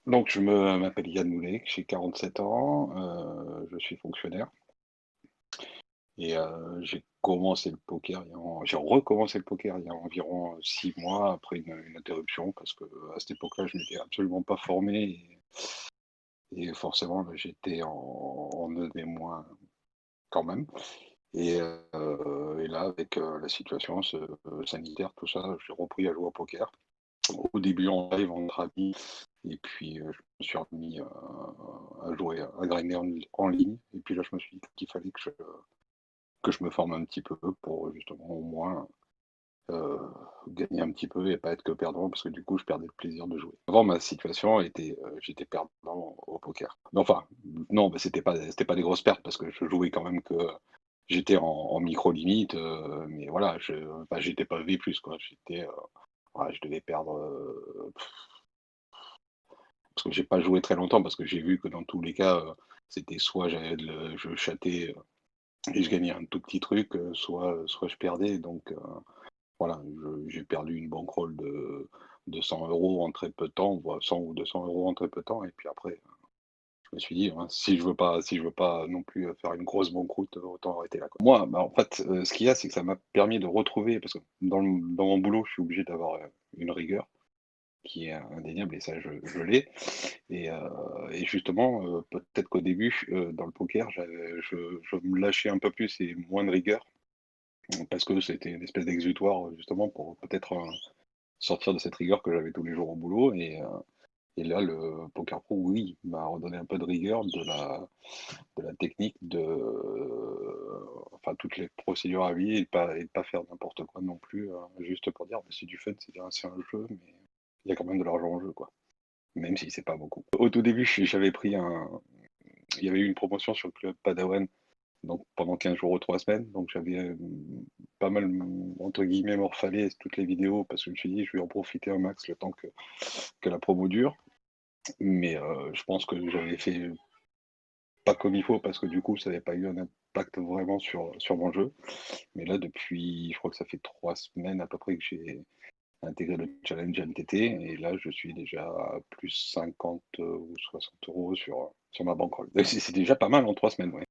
Donc je m'appelle Yann Moulek, j'ai 47 ans, je suis fonctionnaire et j'ai recommencé le poker il y a environ 6 mois après une interruption parce que à cette époque-là, je m'étais absolument pas formé et forcément, bah, j'étais en ED- quand même et là avec, la situation sanitaire, tout ça, j'ai repris à jouer au poker. Au début en live entre amis et puis, je me suis remis, à jouer, à grinder en ligne et puis là, je me suis dit qu'il fallait que je me forme un petit peu pour justement au moins, heu, gagner un petit peu et pas être que perdant parce que du coup, je perdais le plaisir de jouer. Avant ma situation était, j'étais perdant au poker. Mais enfin, non, mais c'était pas des grosses pertes parce que je jouais quand même que j'étais en micro limite, mais voilà, j'étais pas V+, quoi. Ouais, je devais perdre, parce que j'ai pas joué très longtemps, parce que j'ai vu que dans tous les cas, c'était soit je chattais, et je gagnais un tout petit truc, soit je perdais donc voilà, j'ai perdu une bankroll de 100 € en très peu de temps, voire 100 ou 200 € en très peu de temps et puis après, je me suis dit: «Hein, si je veux pas non plus, faire une grosse banqueroute, autant arrêter là, quoi». Moi, bah, en fait, ce qu'il y a, c'est que ça m'a permis de retrouver parce que dans mon boulot, je suis obligé d'avoir, une rigueur qui est indéniable et ça je l'ai. Et justement, peut-être qu'au début, dans le poker, je me lâchais un peu plus et moins de rigueur, parce que c'était une espèce d'exutoire, justement pour peut-être, sortir de cette rigueur que j'avais tous les jours au boulot et là, le Poker Pro, oui, m'a redonné un peu de rigueur, de la technique, enfin toutes les procédures à vie et de pas faire n'importe quoi non plus, juste pour dire: «Bah, c'est du fun, c'est un jeu, mais il y a quand même de l'argent en jeu, quoi». Même si c'est pas beaucoup. Au tout début, j'avais pris il y avait eu une promotion sur le club Padawan, donc pendant 15 jours ou 3 semaines, donc j'avais, pas mal, entre guillemets «morfalé» toutes les vidéos parce que je me suis dit: «Je vais en profiter un max le temps que la promo dure». Mais, je pense que j'avais fait pas comme il faut parce que du coup, ça n'avait pas eu un impact vraiment sur mon jeu. Mais là, depuis, je crois que ça fait 3 semaines à peu près que j'ai intégré le challenge MTT et là, je suis déjà à plus 50 ou 60 € sur ma bankroll. C'est déjà pas mal en 3 semaines, ouais.